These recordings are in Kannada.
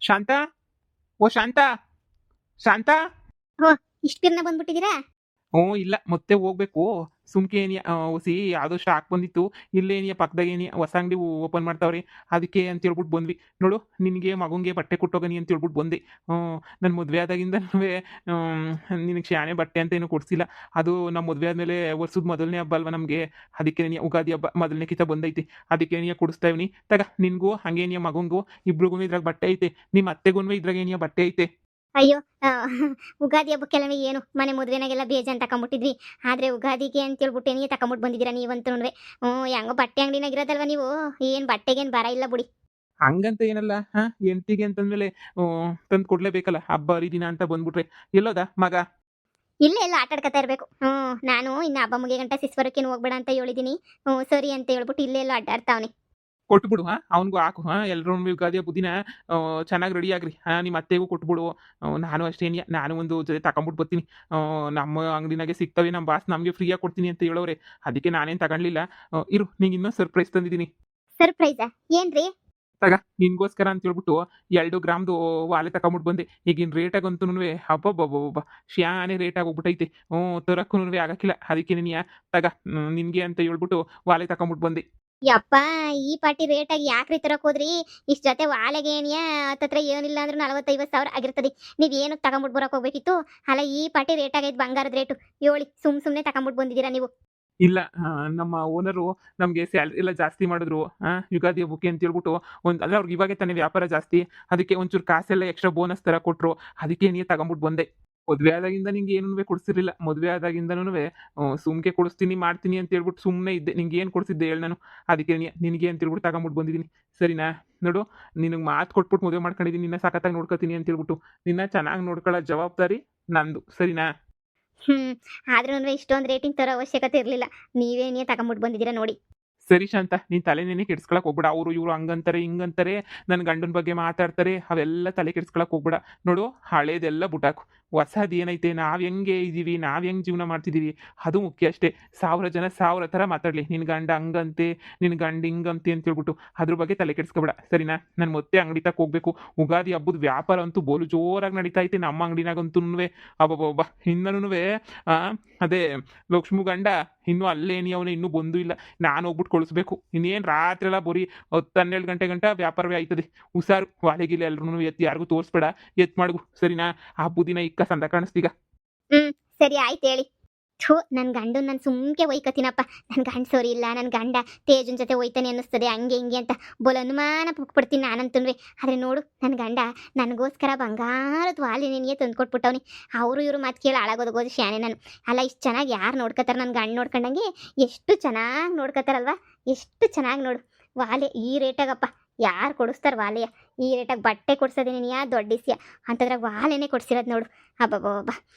ಶಾಂತ. ಓ ಶಾಂತ. ಶಾಂತ. ಓ, ಇಷ್ಟು ಬಿರ್ನ ಬಂದ್ಬಿಟ್ಟಿದ್ದೀರಾ? ಓ ಇಲ್ಲ, ಮತ್ತೆ ಹೋಗ್ಬೇಕು. ಸುಮ್ಕೆ ಏನಿಯ ಹೊಸಿ ಯಾವುದೋ ಸ್ಟಾಕ್ ಬಂದಿತ್ತು. ಇಲ್ಲೇನಿಯ ಪಕ್ಕದಾಗ ಏನಿಯ ಹೊಸ ಅಂಗಡಿ ಓಪನ್ ಮಾಡ್ತಾವ್ರಿ. ಅದಕ್ಕೆ ಅಂತ ಹೇಳ್ಬಿಟ್ಟು ಬಂದ್ವಿ. ನೋಡು, ನಿನಗೆ ಮಗಂಗೆ ಬಟ್ಟೆ ಕೊಟ್ಟೋಗನಿ ಅಂತ ಹೇಳ್ಬಿಟ್ಟು ಬಂದೆ. ನನ್ನ ಮದುವೆ ಆದಾಗಿಂದನೂ ನಿನಗೆ ಶಾನೆ ಬಟ್ಟೆ ಅಂತ ಏನು ಕೊಡ್ಸಿಲ್ಲ. ಅದು ನಮ್ಮ ಮದುವೆ ಆದಮೇಲೆ ವರ್ಷದ ಮೊದಲನೇ ಹಬ್ಬ ಅಲ್ವಾ ನಮಗೆ. ಅದಕ್ಕೆ ನೀ ಯುಗಾದಿ ಹಬ್ಬ ಮೊದಲನೇ ಕಿತ ಬಂದೈತಿ. ಅದಕ್ಕೆ ನೀ ಕೊಡಿಸ್ತಾ ಇವ್ನಿ. ತಗ, ನಿನಗೂ ಹಾಗೆ ನೀ ಮಗಂಗೂ ಇಬ್ರಿಗೂ ಇದ್ರಾಗ ಬಟ್ಟೆ ಐತೆ. ನಿಮ್ಮ ಅತ್ತೆಗೂ ಇದ್ರಾಗ ಏನಿಯ ಬಟ್ಟೆ ಐತೆ. ಅಯ್ಯೋ, ಉಗಾದಿ ಹಬ್ಬಕ್ಕೆಲ್ಲ ಏನು ಮನೆ ಮದುವೆನಾಗೆಲ್ಲ ಬೇಜಾನ್ ತಕೊಂಬಿಟ್ಟಿದ್ವಿ. ಆದ್ರೆ ಉಗಾದಿಗೆ ಅಂತ ಹೇಳ್ಬಿಟ್ಟು ಏನಿಗೆ ತಕೊಂಬಿಟ್ಟು ಬಂದಿದ್ದೀರಾ ನೀವಂತೂ. ಹೆಂಗೋ ಬಟ್ಟೆ ಅಂಗಡಿನಾಗ ಇರೋದಲ್ವಾ ನೀವು, ಏನ್ ಬಟ್ಟೆಗೇನು ಬರ ಇಲ್ಲ ಬಿಡಿ. ಹಂಗಂತ ಏನಲ್ಲ, ಹೆಂಡ್ತಿಗೆ ಅಂತಂದ್ಮೇಲೆ ತಂದು ಕೊಡ್ಲೇಬೇಕಲ್ಲ. ಹಬ್ಬ ಹರಿದಿನ ಅಂತ ಬಂದ್ಬಿಟ್ರೆ. ಎಲ್ಲೋದ ಮಗ? ಇಲ್ಲೇ ಎಲ್ಲ ಆಟ ಆಡ್ಕೊತಾ ಇರಬೇಕು. ನಾನು ಇನ್ನು ಹಬ್ಬ ಮುಗಿಯ ಗಂಟ ಸಿಸ್ವರಕ್ಕೇನು ಹೋಗ್ಬೇಡ ಅಂತ ಹೇಳಿದೀನಿ. ಸರಿ ಅಂತ ಹೇಳ್ಬಿಟ್ಟು ಇಲ್ಲೇ ಎಲ್ಲ ಅಡ್ಡಾಡ್ತಾವನೆ. ಕೊಟ್ಬಿಡು. ಅವನಿಗೂ ಹಾಕು. ಎಲ್ಲರೂ ಯುಗಾದಿ ಹಬ್ಬದ ದಿನ ಚೆನ್ನಾಗಿ ರೆಡಿ ಆಗ್ರಿ. ನಿಮ್ಮ ಅತ್ತೆಗೂ ಕೊಟ್ಬಿಡು. ನಾನು ಅಷ್ಟೇನಿಯ, ನಾನು ಒಂದು ಜೊತೆ ತಗೊಂಬಿಟ್ಟು ಬರ್ತೀನಿ. ನಮ್ಮ ಅಂಗಡಿನಾಗೆ ಸಿಗ್ತವೆ, ನಮ್ಮ ಬಾಸ್ ನಮಗೆ ಫ್ರೀಯಾಗಿ ಕೊಡ್ತೀನಿ ಅಂತ ಹೇಳೋರೆ. ಅದಕ್ಕೆ ನಾನೇನು ತಗೊಳ್ಳಿಲ್ಲ. ಇರು, ನಿಂಗೆ ಇನ್ನೂ ಸರ್ಪ್ರೈಸ್ ತಂದಿದ್ದೀನಿ. ಸರ್ಪ್ರೈಸಾ? ಏನ್ರಿ? ತಗ, ನಿನ್ಗೋಸ್ಕರ ಅಂತ ಹೇಳ್ಬಿಟ್ಟು 2 ಗ್ರಾಮ್ದು ವಾಲೆ ತಗೊಂಬಿಟ್ಟು ಬಂದೆ. ಈಗಿನ ರೇಟಾಗಂತೂ ಹಬ್ಬಬ್ಬಬ್ಬ ಶ್ಯಾನೆ ರೇಟ್ ಆಗೋಗ್ಬಿಟ್ಟೈತೆ. ತರಕ್ಕೂ ಆಗಕ್ಕಿಲ್ಲ. ಅದಕ್ಕೆ ನೀನು ತಗ, ನಿನಗೆ ಅಂತ ಹೇಳ್ಬಿಟ್ಟು ವಾಲೆ ತಗೊಂಬಿಟ್ಟು ಬಂದೆ. ಯಪ್ಪ, ಈ ಪಾಟಿ ರೇಟಾಗಿ ಯಾಕ್ರಿ ತರಕ್ ಹೋದ್ರಿ? ಇಷ್ಟು ಜೊತೆ ವಾಲೆಗೆ ಏನಿಯಾ ಹತ್ತತ್ರ ಏನಿಲ್ಲ ಅಂದ್ರೆ 40-50 ಸಾವಿರ ಆಗಿರ್ತದೆ. ನೀವೇನು ತಗೊಂಬಿಟ್ಟು ಬರಕ್ ಹೋಗ್ಬೇಕಿತ್ತು. ಅಲ್ಲ, ಈ ಪಾಟಿ ರೇಟ್ ಆಗೈತೆ ಬಂಗಾರದ ರೇಟು. ಹೇಳಿ, ಸುಮ್ಮನೆ ತಗೊಂಬಿಟ್ಟು ಬಂದಿದ್ದೀರಾ ನೀವು? ಇಲ್ಲ, ನಮ್ಮ ಓನರು ನಮಗೆ ಸ್ಯಾಲ್ರಿ ಎಲ್ಲ ಜಾಸ್ತಿ ಮಾಡಿದ್ರು. ಯುಗಾದಿ ಹಬ್ಬಕ್ಕೆ ಅಂತ ಹೇಳ್ಬಿಟ್ಟು ಅಲ್ಲ, ಅವ್ರಿಗೆ ಇವಾಗೆ ತಾನೇ ವ್ಯಾಪಾರ ಜಾಸ್ತಿ. ಅದಕ್ಕೆ ಒಂಚೂರು ಕಾಸೆಲ್ಲ ಎಕ್ಸ್ಟ್ರಾ ಬೋನಸ್ ಥರ ಕೊಟ್ಟರು. ಅದಕ್ಕೆ ನೀ ತಗೊಂಬಿಟ್ಟು ಬಂದೆ. ಮದುವೆ ಆದಾಗಿಂದ ನಿಂಗೆ ಏನೂ ಕೊಡಿಸಿರಲಿಲ್ಲ. ಮದುವೆ ಆದಾಗಿಂದನೂ ಸುಮ್ಕೆ ಕೊಡಿಸ್ತೀನಿ ಮಾಡ್ತೀನಿ ಅಂತ ಹೇಳ್ಬಿಟ್ಟು ಸುಮ್ಮನೆ ಇದ್ದೆ. ನಿಂಗೆ ಏನು ಕೊಡಿಸಿದ್ದೆ ಹೇಳಿ ನಾನು? ಅದಕ್ಕೆ ನಿನಗೆ ಅಂತ ಹೇಳ್ಬಿಟ್ಟು ತಗೊಂಬಿಟ್ಟು ಬಂದಿದ್ದೀನಿ. ಸರಿನಾ? ನೋಡು, ನಿನಗೆ ಮಾತು ಕೊಟ್ಬಿಟ್ಟು ಮದುವೆ ಮಾಡ್ಕೊಂಡಿದ್ದೀನಿ. ನಿನ್ನ ಸಖತ್ತಾಗಿ ನೋಡ್ಕೊತೀನಿ ಅಂತ ಹೇಳ್ಬಿಟ್ಟು. ನಿನ್ನ ಚೆನ್ನಾಗಿ ನೋಡ್ಕೊಳ್ಳೋ ಜವಾಬ್ದಾರಿ ನಂದು. ಸರಿನಾ? ಆದ್ರೂ ಇಷ್ಟೊಂದು ರೇಟಿಂಗ್ ತರೋ ಅವಶ್ಯಕತೆ ಇರಲಿಲ್ಲ. ನೀವೇನೇ ತಗೊಂಬಿಟ್ಟು ಬಂದಿದ್ದೀರಾ ನೋಡಿ. ಸರಿ ಶಾಂತ, ನೀನು ತಲೆನೇನೆ ಕೆಡ್ಸ್ಕೊಳಕ್ ಹೋಗ್ಬೇಡ. ಅವರು ಇವರು ಹಂಗಂತಾರೆ ಹಿಂಗಂತಾರೆ, ನನ್ನ ಗಂಡನ ಬಗ್ಗೆ ಮಾತಾಡ್ತಾರೆ, ಅವೆಲ್ಲ ತಲೆ ಕೆಡ್ಸ್ಕೊಳಕ್ ಹೋಗ್ಬೇಡ. ನೋಡು, ಹಳೇದೆಲ್ಲ ಬುಟಾಕು. ಹೊಸದು ಏನೈತೆ, ನಾವು ಹೆಂಗೆ ಇದ್ದೀವಿ, ನಾವು ಹೆಂಗೆ ಜೀವನ ಮಾಡ್ತಿದ್ದೀವಿ, ಅದು ಮುಖ್ಯ ಅಷ್ಟೇ. 1000 ಜನ 1000 ಥರ ಮಾತಾಡಲಿ. ನಿನ್ನ ಗಂಡ ಹಂಗಂತೆ, ನಿನ್ನ ಗಂಡ ಹಿಂಗಂತೆ ಅಂತ ಹೇಳ್ಬಿಟ್ಟು ಅದ್ರ ಬಗ್ಗೆ ತಲೆ ಕೆಡ್ಸ್ಕೊಬೇಡ. ಸರಿನಾ? ನಾನು ಮತ್ತೆ ಅಂಗಡಿ ತಕ್ಕ ಹೋಗ್ಬೇಕು. ಉಗಾದಿ ಹಬ್ಬದ ವ್ಯಾಪಾರ ಅಂತೂ ಬೋಲು ಜೋರಾಗಿ ನಡೀತಾ ಐತೆ ನಮ್ಮ ಅಂಗಡಿನಾಗಂತೂ. ಅಬ್ಬಬ್ಬಬ್ಬ, ಇನ್ನೂ ಅದೇ ಲಕ್ಷ್ಮು ಗಂಡ ಇನ್ನೂ ಅಲ್ಲೇನಿ, ಅವನು ಇನ್ನೂ ಬಂದೂ ಇಲ್ಲ. ನಾನು ಹೋಗ್ಬಿಟ್ಟು ಕಳಿಸ್ಬೇಕು. ಇನ್ನೇನು ರಾತ್ರಿ ಎಲ್ಲ ಬರೀ 10-12 ಗಂಟೆ ಗಂಟ ವ್ಯಾಪಾರವೇ ಆಯ್ತದೆ. ಹುಷಾರು, ವಾಲೆಗಿಲ್ಲ ಎಲ್ಲರೂ ಎತ್ತು ಯಾರಿಗೂ ತೋರಿಸ್ಬೇಡ. ಎತ್ತು ಮಾಡ್ಗು. ಸರಿನಾ? ಹಬ್ಬದ ದಿನ ಇಕ್ಕ ಸಂದ ಕಾಣಿಸ್ತೀಗ. ಸರಿ ಆಯ್ತು, ಹೇಳಿ. ನನ್ನ ಗಂಡು ನಾನು ಸುಮ್ಕೆ ಒಯ್ಕತೀನಪ್ಪ. ನನ್ನ ಗಂಡ ಸರಿ ಇಲ್ಲ, ನನ್ನ ಗಂಡ ತೇಜನ್ ಜೊತೆ ಒಯ್ತಾನೆ ಅನ್ನಿಸ್ತದೆ, ಹಂಗೆ ಹಿಂಗೆ ಅಂತ ಬೋಲ್ ಅನುಮಾನ ಪಡ್ತೀನಿ ನಾನಂತೂ. ಆದರೆ ನೋಡು, ನನ್ನ ಗಂಡ ನನಗೋಸ್ಕರ ಬಂಗಾರದ ವಾಲೆ ನೆನೆಯೇ ತಂದು ಕೊಟ್ಬಿಟ್ಟವನಿ. ಅವರು ಇವರು ಮಾತು ಕೇಳಿ ಹಾಳಾಗೋದು ಶಾನೆ ನಾನು. ಅಲ್ಲ, ಇಷ್ಟು ಚೆನ್ನಾಗಿ ಯಾರು ನೋಡ್ಕೊತಾರೆ? ನನ್ನ ಗಂಡ ನೋಡ್ಕೊಂಡಂಗೆ ಎಷ್ಟು ಚೆನ್ನಾಗಿ ನೋಡ್ಕೊತಾರಲ್ವ. ಎಷ್ಟು ಚೆನ್ನಾಗಿ ನೋಡು ವಾಲೆ. ಈ ರೇಟಾಗಪ್ಪ ಯಾರು ಕೊಡಿಸ್ತಾರೆ ವಾಲೆಯ? ಈ ರೇಟಾಗಿ ಬಟ್ಟೆ ಕೊಡ್ಸೋದೇ ನೀನು ದೊಡ್ಡ ಇಸ್ಯ ಅಂತಂದ್ರೆ ವಾಲೆನೇ ಕೊಡ್ಸಿರೋದು ನೋಡು. ಹಬ್ಬಬ್ಬಬ್ಬ,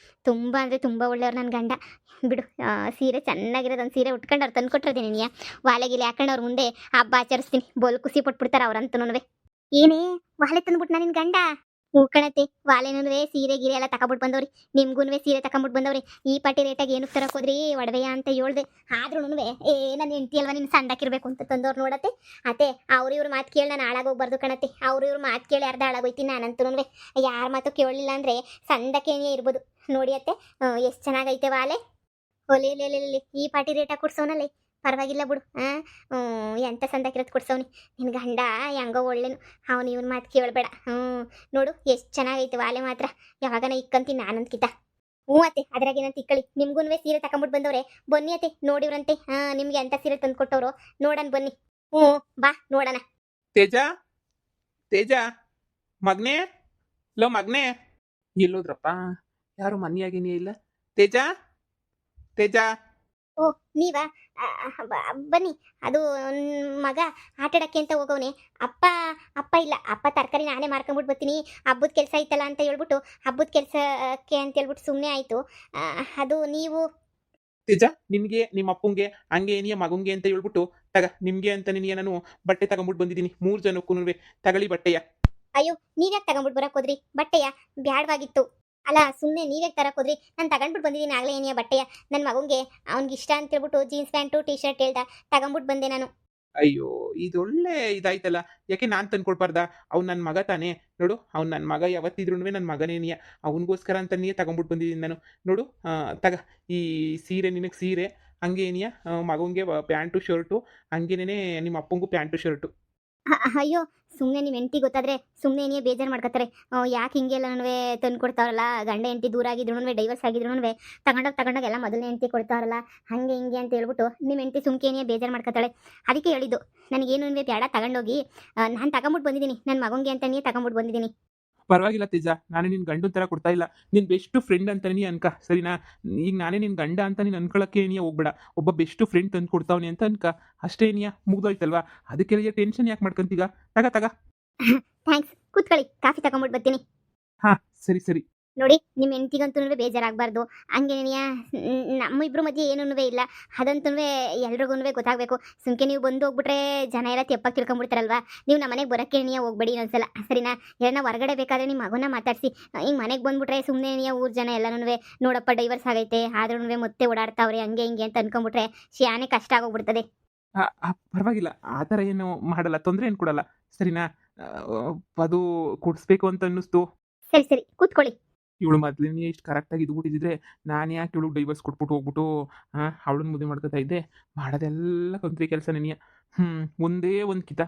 ತುಂಬ ಅಂದರೆ ತುಂಬ ಒಳ್ಳೆಯವ್ರು ನನ್ನ ಗಂಡ. ಬಿಡು, ಸೀರೆ ಚೆನ್ನಾಗಿರೋದು ಒಂದು ಸೀರೆ ಉಟ್ಕೊಂಡು ಅವ್ರು ತಂದು ಕೊಟ್ಟಿರೋದೇ ನೀನು. ವಾಲೆಗಿಲಿ ಹಾಕೊಂಡು ಅವ್ರ ಮುಂದೆ ಹಬ್ಬ ಆಚರಿಸ್ತೀನಿ. ಬೋಲ್ ಖುಷಿ ಪಟ್ಬಿಡ್ತಾರೆ ಅವ್ರಂತೂ. ಏನೇ ವಾಲೆ ತಂದ್ಬಿಟ್ಟು ನಾನು ನಿನ್ನ ಗಂಡ? ಹೂ ಕಣತೆ, ವಾಲೆನೂ ಸೀರೆ ಗೀರೆ ಎಲ್ಲ ತಗೊಂಬಿಟ್ಟು ಬಂದವ್ರಿ. ನಿಮ್ಗೂ ಸೀರೆ ತಗೊಂಬಿಟ್ಟು ಬಂದವ್ರಿ. ಈ ಪಾಟಿ ರೇಟಾಗಿ ಏನಕ್ಕೆ ತರಕ್ಕೆ ಹೋದ್ರಿ ಒಡವೆಯ ಅಂತ ಹೇಳ್ದೆ. ಆದ್ರೂ ನನ್ನ ಹೆಂಡತಿ ಅಲ್ವಾ ನಿನ್ನ ಸಂಡಾಕಿರ್ಬೇಕು ಅಂತ ತಂದವ್ರು ನೋಡತ್ತೆ. ಅತ್ತೆ, ಅವ್ರು ಇವ್ರು ಮಾತು ಕೇಳಿ ನಾನು ಹಾಳಾಗೋಗ್ಬಾರ್ದು ಕಣತ್ತೆ. ಅವ್ರು ಇವ್ರು ಮಾತು ಕೇಳಿ ಅರ್ಧ ಹಾಳಾಗೋಯ್ತೀನಿ ನಾನಂತೂ. ಯಾರ ಮಾತು ಕೇಳಲಿಲ್ಲ ಅಂದರೆ ಸಂಡಕ್ಕೇನೇ ಇರ್ಬೋದು. ನೋಡಿ ಅತ್ತೆ, ಎಷ್ಟು ಚೆನ್ನಾಗೈತೆ ವಾಲೆ. ಒಲೆ ಈ ಪಾಟಿ ರೇಟಾಗಿ ಕೊಡ್ಸೋನಲ್ಲಿ ಪರವಾಗಿಲ್ಲ ಬಿಡು. ಎಂಥ ಸಂದಾಕಿರೋದು ಕೊಡ್ಸವ್ನಿ ನಿನ್ನ ಗಂಡ. ಹೆಂಗೋ ಒಳ್ಳೆನು, ಅವನು ಇವನ್ ಮಾತು ಕೇಳಬೇಡ. ನೋಡು ಎಷ್ಟು ಚೆನ್ನಾಗೈತೆ ವಾಲೆ ಮಾತ್ರ. ಯಾವಾಗನ ಇಕ್ಕಂತೀನಿ ನಾನಂತಕಿತ. ಅತ್ತೆ, ಅದ್ರಾಗೇನಂತ ಇಕ್ಕಳಿ. ನಿಮ್ಗೂ ಸೀರೆ ತಗೊಂಬಿಟ್ಟು ಬಂದವ್ರೆ. ಬನ್ನಿ ಅತ್ತೆ, ನೋಡಿವ್ರಂತೆ. ನಿಮ್ಗೆ ಎಂಥ ಸೀರೆ ತಂದು ಕೊಟ್ಟವ್ರು ನೋಡೋಣ ಬನ್ನಿ. ಬಾ ನೋಡೋಣ. ತೇಜ, ತೇಜ, ಮಗ್ನೆ, ಲೋ ಮಗ್ನೆ, ಎಲ್ಲೋದ್ರಪ್ಪ? ಯಾರು ಮನೆಯಾಗೇನೇ ಇಲ್ಲ. ತೇಜ, ತೇಜ. ನೀವಾ? ಬನ್ನಿ. ಅದು ಮಗ ಆಟಾಡಕ್ಕೆ ಅಂತ ಹೋಗವನೆ. ಅಪ್ಪ ಅಪ್ಪ ಇಲ್ಲ. ಅಪ್ಪ ತರಕಾರಿ ನಾನೇ ಮಾರ್ಕೊಂಬಿಟ್ಟು ಬರ್ತೀನಿ, ಹಬ್ಬದ ಕೆಲಸ ಐತಲ್ಲ ಅಂತ ಹೇಳ್ಬಿಟ್ಟು ಹಬ್ಬದ ಕೆಲಸಕ್ಕೆ ಅಂತ ಹೇಳ್ಬಿಟ್ಟು ಸುಮ್ಮನೆ ಆಯಿತು. ಅದು ನೀವು ತೇಜ, ನಿನ್ಗೆ ನಿಮ್ಮ ಅಪ್ಪಂಗೆ ಹಂಗೆ ಏನಿಯ ಮಗಂಗೆ ಅಂತ ಹೇಳ್ಬಿಟ್ಟು ತಗ, ನಿಮ್ಗೆ ಅಂತ ನಿನಗೆ ನಾನು ಬಟ್ಟೆ ತಗೊಂಬಿಟ್ಟು ಬಂದಿದ್ದೀನಿ. 3 ಜನಕ್ಕೂ ತಗಳಿ ಬಟ್ಟೆಯ. ಅಯ್ಯೋ, ನೀವ್ಯಾಕೆ ತಗೊಂಬಿಟ್ಟು ಬರಕ್ ಹೋದ್ರಿ ಬಟ್ಟೆಯ? ಬ್ಯಾಡವಾಗಿತ್ತು. ಅಲ್ಲ, ಸುಮ್ಮನೆ ನೀವ್ಯಾಕೆ ತರಕ್ ಹೋದ್ರಿ? ನಾನು ತಗೊಂಡ್ಬಿಟ್ಟು ಬಂದಿದ್ದೀನಿ ಆಗಲೇ ಏನಿಯ ಬಟ್ಟೆಯ. ನನ್ನ ಮಗಂಗೆ ಅವ್ನಿಗೆ ಇಷ್ಟ ಅಂತ ಹೇಳ್ಬಿಟ್ಟು ಜೀನ್ಸ್ ಪ್ಯಾಂಟು ಟೀ ಶರ್ಟ್ ಹೇಳ್ದ, ತಗೊಂಬಿಟ್ಟು ಬಂದೆ ನಾನು. ಅಯ್ಯೋ! ಇದೊಳ್ಳೆ ಇದಾಯ್ತಲ್ಲ. ಯಾಕೆ ನಾನ್ ತಂದ್ಕೊಡ್ಬಾರ್ದಾ? ಅವ್ನು ನನ್ನ ಮಗ ತಾನೇ. ನೋಡು ಅವ್ನು ನನ್ನ ಮಗ ಯಾವತ್ತಿದ್ರುನುವೆ ನನ್ನ ಮಗನೇನಿಯ. ಅವನಿಗೋಸ್ಕರ ಅಂತನೇ ತಗೊಂಬಿಟ್ಟು ಬಂದಿದ್ದೀನಿ ನಾನು. ನೋಡು ತಗ ಈ ಸೀರೆ ನಿನಗೆ ಸೀರೆ, ಹಂಗೆ ಏನಿಯ ಮಗಂಗೆ ಪ್ಯಾಂಟು, ಶರ್ಟು ಹಂಗೇನೇನೆ ನಿಮ್ಮ ಅಪ್ಪಂಗೂ ಪ್ಯಾಂಟು, ಶರ್ಟು. ಅಯ್ಯೋ ಸುಮ್ಮನೆ ನಿಮ್ಮ ಹೆಂಡತಿ ಗೊತ್ತಾದ್ರೆ ಸುಮ್ಮನೆ ಏನೇ ಬೇಜಾರು ಮಾಡ್ಕೊತಾರೆ. ಯಾಕೆ ಹಿಂಗೆಲ್ಲನೂ ತಂದು ಕೊಡ್ತಾರಲ್ಲ, ಗಂಡ ಹೆಂಡತಿ ದೂರ ಆಗಿದ್ರು ಡೈವರ್ಸ್ ಆಗಿದ್ರು ತಗೊಂಡೋಗಿ ಎಲ್ಲ ಮೊದಲನೇ ಹೆಂಡತಿ ಕೊಡ್ತಾರಲ್ಲ, ಹಾಗೆ ಹಿಂಗೆ ಅಂತ ಹೇಳ್ಬಿಟ್ಟು ನಿಮ್ಮ ಹೆಂಡತಿ ಸುಮ್ಕೇನೇ ಬೇಜಾರು ಮಾಡ್ಕೊತಾಳೆ. ಅದಕ್ಕೆ ಹೇಳಿದ್ದು ನನಗೇನು ಬೇಡ, ತಗೊಂಡೋಗಿ ನಾನು ತಗೊಂಬಿಟ್ಟು ಬಂದಿದ್ದೀನಿ, ನನ್ನ ಮಗಂಗೆ ಅಂತಲೇ ತಗೊಂಬಿಟ್ಟು ಬಂದಿದ್ದೀನಿ. ಪರವಾಗಿಲ್ಲ ತೇಜ, ನಾನೇ ನಿನ್ನ ಗಂಡನ ಥರ ಕೊಡ್ತಾ ಇಲ್ಲ. ನಿನ್ನ ಬೆಸ್ಟ್ ಫ್ರೆಂಡ್ ಅಂತ ನೀ ಅನ್ಕ ಸರಿನಾ? ಈಗ ನಾನೇ ನಿನ್ನ ಗಂಡ ಅಂತ ನೀನು ಅನ್ಕೊಳಕ್ಕೆ ನೀ ಹೋಗ್ಬೇಡ. ಒಬ್ಬ ಬೆಸ್ಟ್ ಫ್ರೆಂಡ್ ತಂದು ಕೊಡ್ತಾವನೆ ಅಂತ ಅನ್ಕ. ಅಷ್ಟೇ ನೀಯ ಮುಗ್ದೋಯ್ತಲ್ವಾ? ಅದಕ್ಕೆಲ್ಲ ಟೆನ್ಷನ್ ಯಾಕೆ ಮಾಡ್ಕೊಂತೀಗ? ತಗ ತಗ. ಥ್ಯಾಂಕ್ಸ್, ಕೂತ್ಕೊಳ್ಳಿ, ಕಾಫಿ ತಗೊಂಬಿಟ್ಟು ಬರ್ತೀನಿ. ಹಾಂ ಸರಿ ಸರಿ. ನೋಡಿ ನಿಮ್ಮ ಹೆಂಡ್ತಿಗಂತೂ ಬೇಜಾರಾಗಬಾರ್ದು. ಹಂಗೇನೆಯ ನಮ್ಮ ಇಬ್ಬರ ಮಧ್ಯೆ ಏನೂ ಇಲ್ಲ, ಅದಂತೂ ಎಲ್ರಿಗೂ ಗೊತ್ತಾಗಬೇಕು. ಸುಮ್ಕೆ ನೀವು ಬಂದು ಹೋಗ್ಬಿಟ್ರೆ ಜನ ಎಲ್ಲ ತೆಪ್ಪಾಗಿ ತಿಳ್ಕೊಂಬಿಡ್ತಾರಲ್ವಾ. ನೀವು ನಮ್ಮ ಮನೆಗೆ ಬರೋಕ್ಕೆ ನೀಯ ಹೋಗ್ಬೇಡಿ ಇನ್ನೊಂದ್ಸಲ, ಸರಿನಾ? ಏನೋ ಹೊರಗಡೆ ಬೇಕಾದ್ರೆ ನಿಮ್ಮ ಮಗನ ಮಾತಾಡಿಸಿ, ಹಿಂಗೆ ಮನೆಗೆ ಬಂದ್ಬಿಟ್ರೆ ಸುಮ್ಮನೆ ನೀಯ ಊರು ಜನ ಎಲ್ಲನೂ ನೋಡಪ್ಪ ಡೈವರ್ಸ್ ಆಗೈತೆ ಆದ್ರೂ ಮತ್ತೆ ಓಡಾಡ್ತಾವ್ರೆ ಹಂಗೆ ಹಿಂಗೆ ಅಂತ ಅನ್ಕೊಂಬಿಟ್ರೆ ಶಾನೆ ಕಷ್ಟ ಆಗೋಗ್ಬಿಡ್ತದೆ. ಪರವಾಗಿಲ್ಲ, ಆ ಥರ ಏನು ಮಾಡಲ್ಲ, ತೊಂದರೆ ಏನು ಕೊಡಲ್ಲ, ಸರಿನಾ? ಆ, ಅದು ಕೊಡಿಸ್ಬೇಕು ಅಂತ ಅನ್ನಿಸ್ತು. ಸರಿ ಸರಿ ಕೂತ್ಕೊಳ್ಳಿ. ಇವಳು ಮೊದಲನೇ ಇಷ್ಟು ಕರೆಕ್ಟಾಗಿ ಇದ್ಬಿಟ್ಟಿದ್ರೆ ನಾನು ಯಾಕೆ ಇವಳು ಡೈವರ್ಸ್ ಕೊಟ್ಬಿಟ್ಟು ಹೋಗ್ಬಿಟ್ಟು ಅವಳನ್ನ ಮದುವೆ ಮಾಡ್ಕೊತಾ ಇದ್ದೆ. ಮಾಡೋದೆಲ್ಲ ಕಂತ್ರಿ ಕೆಲಸ ನೆನೆಯ. ಒಂದೇ ಒಂದು ಕಿತ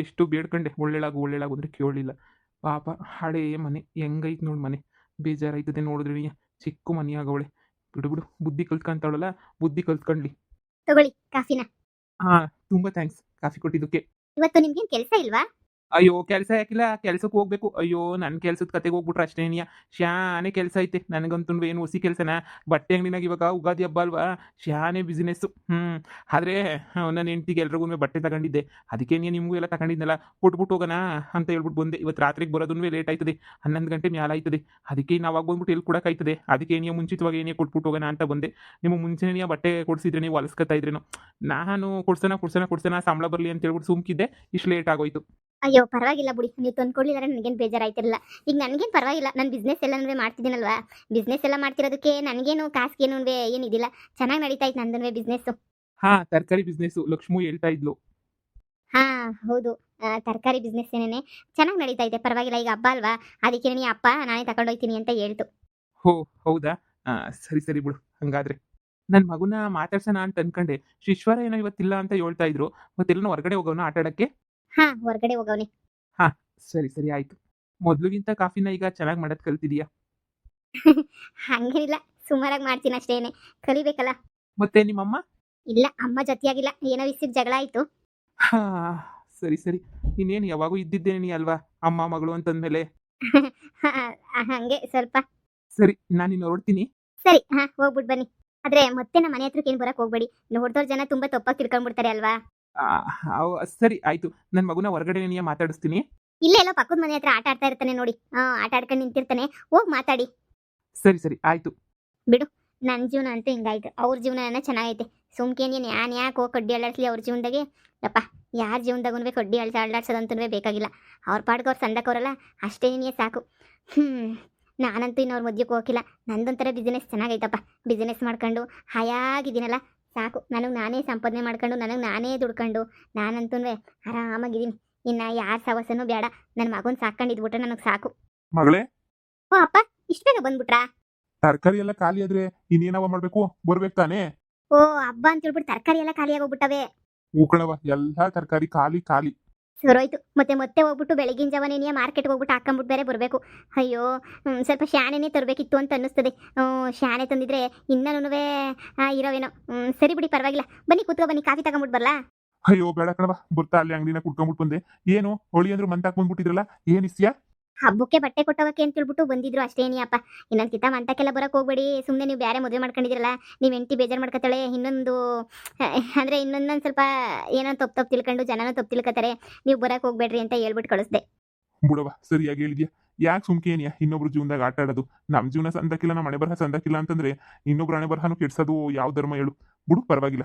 ಎಷ್ಟು ಬೇಡ್ಕೊಂಡೆ ಒಳ್ಳೆಳಾಗು ಅಂದರೆ ಕೇಳಲಿಲ್ಲ. ಪಾಪ ಹಳೇ ಮನೆ ಹೆಂಗೈತೆ ನೋಡಿ ಮನೆ, ಬೇಜಾರಾಯ್ತದೆ ನೋಡಿದ್ರೆ ನೀ. ಚಿಕ್ಕ ಮನೆ ಆಗವಳೆ. ಬಿಡು ಬಿಡು, ಬುದ್ಧಿ ಕಲ್ತ್ಕೊಂತವಳಲ್ಲ, ಬುದ್ಧಿ ಕಲ್ತ್ಕೊಂಡ್ಲಿ. ತಗೊಳ್ಳಿ ಕಾಫಿನ. ಹಾಂ, ತುಂಬ ಥ್ಯಾಂಕ್ಸ್ ಕಾಫಿ ಕೊಟ್ಟಿದ್ದಕ್ಕೆ. ಇವತ್ತು ನಿಮ್ಗೇನು ಕೆಲಸ ಇಲ್ವಾ? ಅಯ್ಯೋ ಕೆಲಸ ಯಾಕಿಲ್ಲ, ಕೆಲ್ಸಕ್ಕೆ ಹೋಗ್ಬೇಕು. ಅಯ್ಯೋ ನನ್ನ ಕೆಲ್ಸದ ಕತೆಗೆ ಹೋಗ್ಬಿಟ್ರೆ ಅಷ್ಟೇನಿಯ ಶಾನೆ ಕೆಲಸ ಐತೆ ನನಗಂತೂ. ಏನು ಹೊಸಿ ಕೆಲಸನ? ಬಟ್ಟೆ ಅಂಗಡಿನಾಗ ಇವಾಗ ಯುಗಾದಿ ಹಬ್ಬ ಅಲ್ವಾ, ಶಾನೆ ಬಿಸ್ನೆಸ್ಸು. ಆದರೆ ನನ್ನ ಹೆಂಡ್ತಿಗೆ ಎಲ್ರಿಗೂ ಬಟ್ಟೆ ತಗೊಂಡಿದ್ದೆ. ಅದಕ್ಕೆ ನಿಮಗೂ ಎಲ್ಲ ತಗೊಂಡಿದ್ನಲ್ಲ, ಕೊಟ್ಬಿಟ್ಟು ಹೋಗೋಣ ಅಂತ ಹೇಳ್ಬಿಟ್ಟು ಬಂದೆ. ಇವತ್ತು ರಾತ್ರಿಗೆ ಬರೋದೂ ಲೇಟ್ ಆಯ್ತದೆ, 11 ಗಂಟೆ ಮ್ಯಾಲ ಆಯ್ತದೆ. ಅದಕ್ಕೆ ನಾವು ಆವಾಗ ಬಂದ್ಬಿಟ್ಟು ಎಲ್ಲಿ ಕೊಡೋಕ್ಕಾಯ್ತದೆ. ಅದಕ್ಕೆ ನೀವು ಮುಂಚಿತವಾಗಿ ಏನೇ ಕೊಟ್ಬಿಟ್ಟು ಹೋಗೋಣ ಅಂತ ಬಂದೆ. ನಿಮಗೆ ಮುಂಚೆನೇ ನೀವು ಬಟ್ಟೆ ಕೊಡಿಸಿದ್ರೆ ನೀವು ಹೊಲಿಸ್ಕೊತಾ ಇದ್ರೇನು. ನಾನು ಕೊಡ್ಸೋಣ ಸಂಬಳ ಬರಲಿ ಅಂತ ಹೇಳ್ಬಿಟ್ಟು ಸುಮ್ಕಿದ್ದೆ. ಇಷ್ಟು ಲೇಟ್ ಆಗೋಯ್ತು. ಅಯ್ಯೋ ಪರವಾಗಿಲ್ಲ ಬಿಡಿ, ನೀವು ತಂದ್ಕೊಡ್ಲಿಲ್ಲ ನನಗೇನು ಬೇಜಾರಾಯ್ತಿರಲಿಲ್ಲ. ಈಗ ನನಗೇನು ಪರವಾಗಿಲ್ಲ, ನಾನು ಬಿಸ್ನೆಸ್ ಎಲ್ಲನೂ ಮಾಡ್ತಿದ್ದೀನಲ್ವಾ. ಬಿಸ್ನೆಸ್ ಎಲ್ಲ ಮಾಡ್ತಿರೋದಕ್ಕೆ ನನಗೇನು ಕಾಸಿಗೇನು ಏನಿದಿಲ್ಲ, ಚೆನ್ನಾಗಿ ನಡೀತಾ ಇತ್ತು ನಂದೂ ಬಿಸ್ನೆಸ್ಸು. ಹಾಂ, ತರಕಾರಿ ಬಿಸ್ನೆಸ್ಸು ಲಕ್ಷ್ಮೂ ಹೇಳ್ತಾ ಇದ್ಲು. ಹಾಂ ಹೌದು, ತರಕಾರಿ ಬಿಸ್ನೆಸ್ ಏನೇನೆ ಚೆನ್ನಾಗಿ ನಡೀತಾ ಇದೆ, ಪರವಾಗಿಲ್ಲ. ಈಗ ಹಬ್ಬ ಅಲ್ವಾ, ಅದಕ್ಕೆ ನೀ ಅಪ್ಪ ನಾನೇ ತಗೊಂಡೋಗ್ತೀನಿ ಅಂತ ಹೇಳ್ತು. ಹೋ ಹೌದಾ? ಸರಿ ಸರಿ ಬಿಡು ಹಂಗಾದ್ರೆ. ನನ್ನ ಮಗುನ ಮಾತಾಡ್ಸೋಣ ಅಂತ ಅನ್ಕೊಂಡೆ. ಶಿಶ್ವರ ಏನೋ ಇವತ್ತಿಲ್ಲ ಅಂತ ಹೇಳ್ತಾ ಇದ್ರು. ಮತ್ತೆಲ್ಲನೂ ಹೊರಗಡೆ ಹೋಗೋಣ ಆಟ ಆಡೋಕ್ಕೆ? ಹಾಂ ಹೊರಗಡೆ ಹೋಗವ್ನೆ. ಹಾಂ ಸರಿ ಸರಿ ಆಯಿತು. ಮೊದಲಿಗಿಂತ ಕಾಫಿನ ಈಗ ಚೆನ್ನಾಗಿ ಮಾಡೋದು ಕಲ್ತಿದೀಯಾ? ಹಂಗೇನಿಲ್ಲ, ಸುಮಾರಾಗಿ ಮಾಡ್ತೀನಿ ಅಷ್ಟೇನೆ, ಕಲಿಬೇಕಲ್ಲ. ಮತ್ತೆ ನಿಮ್ಮಮ್ಮ? ಇಲ್ಲ, ಅಮ್ಮ ಜೊತೆಯಾಗಿಲ್ಲ, ಏನೋ ವಿಷಯಕ್ಕೆ ಜಗಳ ಆಯಿತು. ಹಾಂ ಸರಿ ಸರಿ. ಇನ್ನೇನು ಯಾವಾಗೂ ಇದ್ದಿದ್ದೇನೆ ನೀ ಅಲ್ವಾ ಅಮ್ಮ ಮಗಳು ಅಂತಂದಮೇಲೆ. ಹಂಗೆ ಸ್ವಲ್ಪ. ಸರಿ, ನಾನು ಇನ್ನು ಹೊರಡ್ತೀನಿ. ಸರಿ, ಹಾಂ ಹೋಗ್ಬಿಟ್ಟು ಬನ್ನಿ. ಆದ್ರೆ ಮತ್ತೆ ನಮ್ಮ ಮನೆ ಹತ್ರಕ್ಕೆ ಏನು ಬರಕ್ಕೆ ಹೋಗ್ಬೇಡಿ, ನೋಡ್ದವ್ರ ಜನ ತುಂಬಾ ತಪ್ಪಾಗಿ ತಿಳ್ಕೊಂಡ್ಬಿಡ್ತಾರೆ ಅಲ್ವಾ. ಸರಿ ಆಯಿತು. ನನ್ನ ಮಗುನ ಹೊರಗಡೆ ನೀ ಮಾತಾಡಿಸ್ತೀನಿ. ಇಲ್ಲೇ ಎಲ್ಲೋ ಪಕ್ಕದ ಮನೆ ಹತ್ರ ಆಟ ಆಡ್ತಾ ಇರ್ತಾನೆ ನೋಡಿ, ಆಟ ಆಡ್ಕೊಂಡು ನಿಂತಿರ್ತಾನೆ, ಹೋಗಿ ಮಾತಾಡಿ. ಸರಿ ಸರಿ ಆಯಿತು. ಬಿಡು, ನನ್ನ ಜೀವನ ಅಂತೂ ಹಿಂಗಾಯ್ತು, ಅವ್ರ ಜೀವನ ಚೆನ್ನಾಗೈತೆ. ಸುಮ್ಕೇನು ನಾನು ಯಾಕೆ ಹೋಗಿ ಕಡ್ಡಿ ಅಲ್ಲಾಡ್ಸ್ಲಿ ಅವ್ರ ಜೀವನದಾಗೆ. ಯಪ್ಪ, ಯಾರ ಜೀವನದಾಗೂ ಕಡ್ಡಿ ಅಲ್ಲಾಡ್ಸೋದಂತೂ ಬೇಕಾಗಿಲ್ಲ. ಅವ್ರ ಪಾಡ್ಗೆ ಅವ್ರು ಸಂದಕ್ಕವ್ರಲ್ಲ, ಅಷ್ಟೇ ಸಾಕು. ನಾನಂತೂ ಇನ್ನವ್ರ ಮಧ್ಯಕ್ಕೆ ಹೋಗಿಲ್ಲ. ನಂದೊಂಥರ ಬಿಸ್ನೆಸ್ ಚೆನ್ನಾಗೈತಪ್ಪ, ಬಿಸ್ನೆಸ್ ಮಾಡ್ಕೊಂಡು ಹಾಯಾಗಿದ್ದೀನಲ್ಲ ಸಾಕು. ನನಗೆ ನಾನೇ ಸಂಪಾದನೆ ಮಾಡ್ಕೊಂಡು, ನನಗೆ ನಾನೇ ದುಡ್ಕೊಂಡು, ನಾನಂತೂ ಆರಾಮಾಗಿದ್ದೀನಿ. ಇನ್ನು ಯಾರ ಸವಸನೂ ಬೇಡ, ನನ್ನ ಮಗನ ಸಾಕೊಂಡಿದ್ಬಿಟ್ರೆ ನನಗೆ ಸಾಕು. ಮಗಳೇ, ಓ ಅಪ್ಪ, ಇಷ್ಟು ಬೇಗ ಬಂದ್ಬಿಟ್ರಾ? ತರಕಾರಿ ಎಲ್ಲ ಖಾಲಿ ಆದ್ರೆ ಇನ್ನೇನವ ಮಾಡ್ಬೇಕು, ಬರ್ಬೇಕು ತಾನೇ? ಓ ಹಬ್ಬ ಅಂತ ಹೇಳ್ಬಿಟ್ಟು ತರಕಾರಿ ಎಲ್ಲ ಖಾಲಿ ಆಗೋಗ್ಬಿಟ್ಟವೆ. ಹೂಕಣವ, ಎಲ್ಲಾ ತರಕಾರಿ ಖಾಲಿ ಖಾಲಿ. ಸರೋಯ್ತು. ಮತ್ತೆ ಹೋಗ್ಬಿಟ್ಟು ಬೆಳಗಿನ ಜಾವನೇನಿಯ ಮಾರ್ಕೆಟ್ಗೆ ಹೋಗ್ಬಿಟ್ಟು ಹಾಕೊಂಬಿಟ್ಟು ಬೇರೆ ಬರಬೇಕು. ಅಯ್ಯೋ, ಸ್ವಲ್ಪ ಶಾನೆನೇ ತರಬೇಕಿತ್ತು ಅಂತ ಅನ್ನಿಸ್ತದೆ. ಶಾನೆ ತಂದಿದ್ರೆ ಇನ್ನೂ ಇರೋವೇನೋ. ಸರಿ ಬಿಡಿ, ಪರವಾಗಿಲ್ಲ. ಬನ್ನಿ ಕೂತ್ಕೊ ಬನ್ನಿ, ಕಾಫಿ ತಗೊಂಬಿಟ್ಟು ಬರಲಾ? ಅಯ್ಯೋ ಬೇಡ ಕಣವ, ಬರ್ತಾ ಅಲ್ಲಿ ಅಂಗಡಿನ ಕುಡ್ಕೊಂಡ್ಬಿಟ್ಟು ಬಂದೆ. ಏನು ಹೊಳಿ ಅಂದ್ರು ಮಂತಾಕ್ ಬಂದ್ಬಿಟ್ಟಿದ್ರಲ್ಲ, ಏನ್ ಇಸ್ಯಾ? ಹಬ್ಬಕ್ಕೆ ಬಟ್ಟೆ ಕೊಟ್ಟೋಗಕ್ಕೆ ಅಂತ ಹೇಳ್ಬಿಟ್ಟು ಬಂದಿದ್ರು ಅಷ್ಟೇನಿಯಪ್ಪ. ಇನ್ನೊಂದು ಕಿತ ಮಂತಕ್ಕೆಲ್ಲ ಬರಕ್ಕೆ ಹೋಗ್ಬೇಡಿ. ಸುಮ್ಮನೆ ನೀವು ಬೇರೆ ಮದುವೆ ಮಾಡ್ಕೊಂಡಿದ್ದೀರಲ್ಲ, ನೀವು ಹೆಂಡತಿ ಬೇಜಾರು ಮಾಡ್ಕೊತಾಳೆ. ಇನ್ನೊಂದು ಅಂದರೆ ಇನ್ನೊಂದೊಂದು ಸ್ವಲ್ಪ ಏನೋ ತಪ್ಪು ತಿಳ್ಕೊಂಡು ಜನನೂ ತಪ್ಪು ತಿಳ್ಕೊತಾರೆ. ನೀವು ಬರಕ್ಕೆ ಹೋಗ್ಬೇಡ್ರಿ ಅಂತ ಹೇಳ್ಬಿಟ್ಟು ಕಳಿಸ್ದೆ. ಬಿಡವ, ಸರಿಯಾಗಿ ಹೇಳಿದ್ಯಾ. ಯಾಕೆ ಸುಮ್ಕೆ ಏನಿಯಾ ಇನ್ನೊಬ್ರು ಜೀವನದಾಗ ಆಟ ಆಡೋದು? ನಮ್ಮ ಜೀವನ ಸಂದಕ್ಕಿಲ್ಲ, ನಮ್ಮ ಮನೆ ಬರಹ ಸಂದಕ್ಕಿಲ್ಲ ಅಂತಂದ್ರೆ ಇನ್ನೊಬ್ರು ಹಣೆ ಬರಹನು ಕೆಡ್ಸೋದು ಯಾವ ಧರ್ಮ ಹೇಳು? ಬಿಡು, ಪರವಾಗಿಲ್ಲ.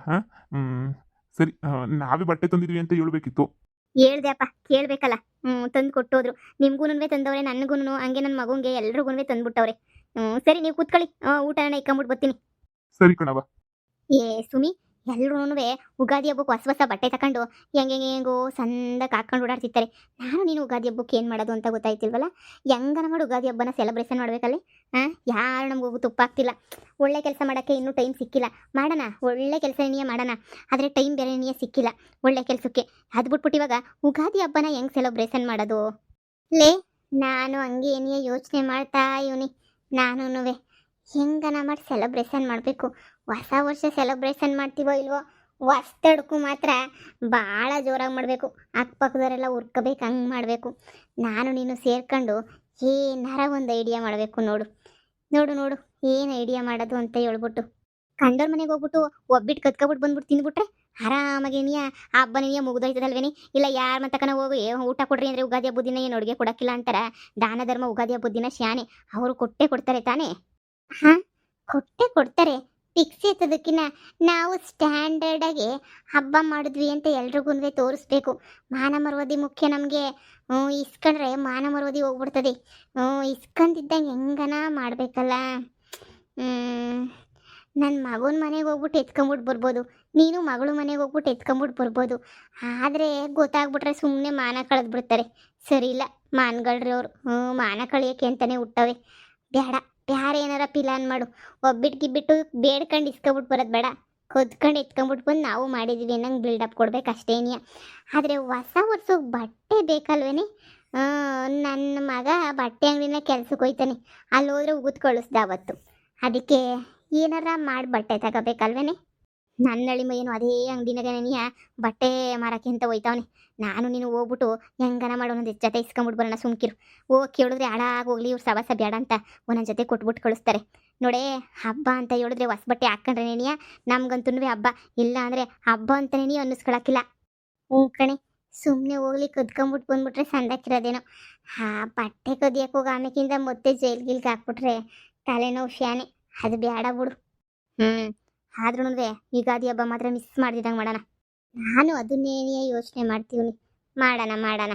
ಸರಿ, ನಾವೇ ಬಟ್ಟೆ ತಂದಿದ್ವಿ ಅಂತ ಹೇಳ್ಬೇಕಿತ್ತು. ಹೇಳ್ದೆ ಅಪ್ಪ, ಕೇಳಬೇಕಲ್ಲ. ತಂದು ಕೊಟ್ಟೋದ್ರು. ನಿಮ್ಗೂ ತಂದವ್ರೆ, ನನಗೂ ಹಂಗೆ ನನ್ನ ಮಗುಂಗೆ ಎಲ್ರಿಗೂ ತಂದ್ಬಿಟ್ಟವ್ರೆ. ಸರಿ, ನೀವು ಕೂತ್ಕೊಳ್ಳಿ, ಊಟನ ಇಕ್ಕೊಂಬಿಟ್ಟು ಬರ್ತೀನಿ. ಸರಿ ಕಣವ. ಏ ಸುಮಿ, ಎಲ್ಲರೂ ಉಗಾದಿ ಹಬ್ಬಕ್ಕೆ ಹೊಸ ಹೊಸ ಬಟ್ಟೆ ತಗೊಂಡು ಹೆಂಗೋ ಸಂದಕ್ಕೆ ಹಾಕೊಂಡು ಓಡಾಡ್ತಿರ್ತಾರೆ. ನಾನು ನೀನು ಉಗಾದಿ ಹಬ್ಬಕ್ಕೆ ಏನು ಮಾಡೋದು ಅಂತ ಗೊತ್ತಾಯ್ತಿಲ್ವಲ್ಲ. ಹೆಂಗನ ಮಾಡಿ ಉಗಾದಿ ಹಬ್ಬನ ಸೆಲೆಬ್ರೇಷನ್ ಮಾಡ್ಬೇಕಲ್ಲಿ. ಯಾರು ನಮಗೂ ತುಪ್ಪ ಆಗ್ತಿಲ್ಲ. ಒಳ್ಳೆ ಕೆಲಸ ಮಾಡೋಕ್ಕೆ ಇನ್ನೂ ಟೈಮ್ ಸಿಕ್ಕಿಲ್ಲ. ಮಾಡೋಣ, ಒಳ್ಳೆ ಕೆಲಸ ಏನಿಯೇ ಮಾಡೋಣ, ಆದರೆ ಟೈಮ್ ಬೇರೆ ಏನಿಯೇ ಸಿಕ್ಕಿಲ್ಲ ಒಳ್ಳೆ ಕೆಲಸಕ್ಕೆ. ಅದು ಬಿಟ್ಬಿಟ್ಟು ಇವಾಗ ಉಗಾದಿ ಹಬ್ಬನ ಹೆಂಗೆ ಸೆಲೆಬ್ರೇಷನ್ ಮಾಡೋದು? ಲೇ, ನಾನು ಹಂಗೆ ಏನಿಯೇ ಯೋಚನೆ ಮಾಡ್ತಾ ಇವನಿ. ನಾನು ಹೆಂಗನ ಮಾಡಿ ಸೆಲೆಬ್ರೇಷನ್ ಮಾಡಬೇಕು. ಹೊಸ ವರ್ಷ ಸೆಲೆಬ್ರೇಷನ್ ಮಾಡ್ತೀವೋ ಇಲ್ವೋ, ಹೊಸ್ತಡ್ಕು ಮಾತ್ರ ಭಾಳ ಜೋರಾಗಿ ಮಾಡಬೇಕು. ಅಕ್ಕಪಕ್ಕದವರೆಲ್ಲ ಹುರ್ಕೋಬೇಕು, ಹಂಗೆ ಮಾಡಬೇಕು. ನಾನು ನೀನು ಸೇರ್ಕೊಂಡು ಏನಾರ ಒಂದು ಐಡಿಯಾ ಮಾಡಬೇಕು. ನೋಡು ನೋಡು ನೋಡು ಏನು ಐಡಿಯಾ ಮಾಡೋದು ಅಂತ ಹೇಳ್ಬಿಟ್ಟು ಕಂಡೋರ್ ಮನೆಗೆ ಹೋಗ್ಬಿಟ್ಟು ಒಬ್ಬಿಟ್ಟು ಕತ್ಕೊಬಿಟ್ಟು ಬಂದ್ಬಿಟ್ಟು ತಿಂದ್ಬಿಟ್ರೆ ಆರಾಮಾಗಿ ನೀಯ ಆ ಹಬ್ಬ ನೀಯ ಮುಗ್ದೋಯ್ತದಲ್ವೇನಿ. ಇಲ್ಲ ಯಾರ ಮತ್ತಕನ ಹೋಗಿ ಊಟ ಕೊಡ್ರಿ ಅಂದರೆ ಉಗಾದಿ ಹಬ್ಬದ ದಿನ ಏನು ಅಡುಗೆ ಕೊಡೋಕ್ಕಿಲ್ಲ ಅಂತಾರ. ದಾನ ಧರ್ಮ ಉಗಾದಿ ಹಬ್ಬದ ದಿನ ಶಾನೆ ಅವರು ಕೊಟ್ಟೆ ಕೊಡ್ತಾರೆ ತಾನೇ. ಹಾಂ, ಕೊಟ್ಟೆ ಕೊಡ್ತಾರೆ. ಫಿಕ್ಸ್ ಎತ್ತದಕ್ಕಿನ್ನ ನಾವು ಸ್ಟ್ಯಾಂಡರ್ಡಾಗಿ ಹಬ್ಬ ಮಾಡಿದ್ವಿ ಅಂತ ಎಲ್ರಿಗೂ ತೋರಿಸ್ಬೇಕು. ಮಾನ ಮರ್ಯಾದೆ ಮುಖ್ಯ ನಮಗೆ. ಇಸ್ಕೊಂಡ್ರೆ ಮಾನ ಮರ್ಯಾದೆ ಹೋಗ್ಬಿಡ್ತದೆ. ಇಸ್ಕೊಂಡಿದ್ದಂಗೆ ಹೆಂಗನ ಮಾಡಬೇಕಲ್ಲ. ನನ್ನ ಮಗನ ಮನೆಗೆ ಹೋಗ್ಬಿಟ್ಟು ಎತ್ಕೊಂಬಿಟ್ಟು ಬರ್ಬೋದು, ನೀನು ಮಗಳು ಮನೆಗೆ ಹೋಗ್ಬಿಟ್ಟು ಎತ್ಕೊಂಬಿಟ್ಟು ಬರ್ಬೋದು. ಆದರೆ ಗೊತ್ತಾಗ್ಬಿಟ್ರೆ ಸುಮ್ಮನೆ ಮಾನ ಕಳೆದ್ಬಿಡ್ತಾರೆ. ಸರಿ ಇಲ್ಲ ಮಾನಗಳ್ರಿ ಅವರು. ಮಾನ ಕಳಿಯೋಕ್ಕೆ ಅಂತಲೇ ಹುಟ್ಟವೆ. ಬೇಡ, ಯಾರು ಏನಾರ ಪ್ಲಾನ್ ಮಾಡು. ಒಬ್ಬಿಟ್ಟು ಬೇಡ್ಕೊಂಡು ಇಸ್ಕೊಬಿಟ್ಟು ಬರೋದು ಬೇಡ. ಕೊದ್ಕೊಂಡು ಎತ್ಕೊಂಬಿಟ್ಟು ಬಂದು ನಾವು ಮಾಡಿದ್ದೀವಿ ಅನ್ನಂಗೆ ಬಿಲ್ಡಪ್ ಕೊಡ್ಬೇಕು ಅಷ್ಟೇನಿಯ. ಆದರೆ ಹೊಸ ವರ್ಷಕ್ಕೆ ಬಟ್ಟೆ ಬೇಕಲ್ವೇನೆ. ನನ್ನ ಮಗ ಬಟ್ಟೆ ಅಂಗಡಿನ ಕೆಲ್ಸಕ್ಕೆ ಹೋಯ್ತಾನೆ. ಅಲ್ಲಿ ಹೋದ್ರೆ ಉಗಿದು ಕಳಿಸ್ದ ಅವತ್ತು. ಅದಕ್ಕೆ ಏನಾರ ಮಾಡಿ ಬಟ್ಟೆ ತಗೋಬೇಕಲ್ವೇನೆ. ನನ್ನ ಅಳಿಮ ಏನು ಅದೇ ಅಂಗಡಿನಾಗನೆಯ ಬಟ್ಟೆ ಮಾರಕ್ಕೆ ಅಂತ ಹೋಯ್ತಾವನೆ. ನಾನು ನೀನು ಹೋಗ್ಬಿಟ್ಟು ಹೆಂಗನ ಮಾಡೋ ಒಂದೊಂದು ಜೊತೆ ಇಸ್ಕೊಂಬಿಟ್ಟು ಬರೋಣ. ಸುಮ್ಕಿರು. ಹೋಗಿ ಕೇಳಿದ್ರೆ ಹಾಳಾಗೋಗ್ಲಿ ಇವ್ರು ಸವಾಸ ಬೇಡ ಅಂತ ಒಂದೊಂದು ಜೊತೆ ಕೊಟ್ಬಿಟ್ಟು ಕಳಿಸ್ತಾರೆ. ನೋಡೇ, ಹಬ್ಬ ಅಂತ ಹೇಳಿದ್ರೆ ಹೊಸ ಬಟ್ಟೆ ಹಾಕ್ಕೊಂಡ್ರೆ ನೆನೆಯ ನಮ್ಗಂತೂ ಹಬ್ಬ. ಇಲ್ಲ ಅಂದರೆ ಹಬ್ಬ ಅಂತನೇ ಅನ್ನಿಸ್ಕೊಳಕ್ಕಿಲ್ಲ. ಕಣೆ, ಸುಮ್ಮನೆ ಹೋಗ್ಲಿ ಕದ್ಕೊಂಬಿಟ್ಟು ಬಂದ್ಬಿಟ್ರೆ ಸಂದಕ್ಕಿರೋದೇನೋ. ಬಟ್ಟೆ ಕದಿಯಕ್ಕೆ ಹೋಗಿ ಆಮೇಕಿಂದ ಮತ್ತೆ ಜೈಲ್ಗಿಲ್ಗೆ ಹಾಕ್ಬಿಟ್ರೆ ತಲೆನೋವು ಶಾನೆ. ಅದು ಬೇಡ ಬಿಡು. ಆದ್ರೂ ಯುಗಾದಿ ಹಬ್ಬ ಮಾತ್ರ ಮಿಸ್ ಮಾಡ್ದಿದ್ದಂಗೆ ಮಾಡೋಣ. ನಾನು ಅದನ್ನೇನೇ ಯೋಚನೆ ಮಾಡ್ತೀವಿ. ಮಾಡೋಣ.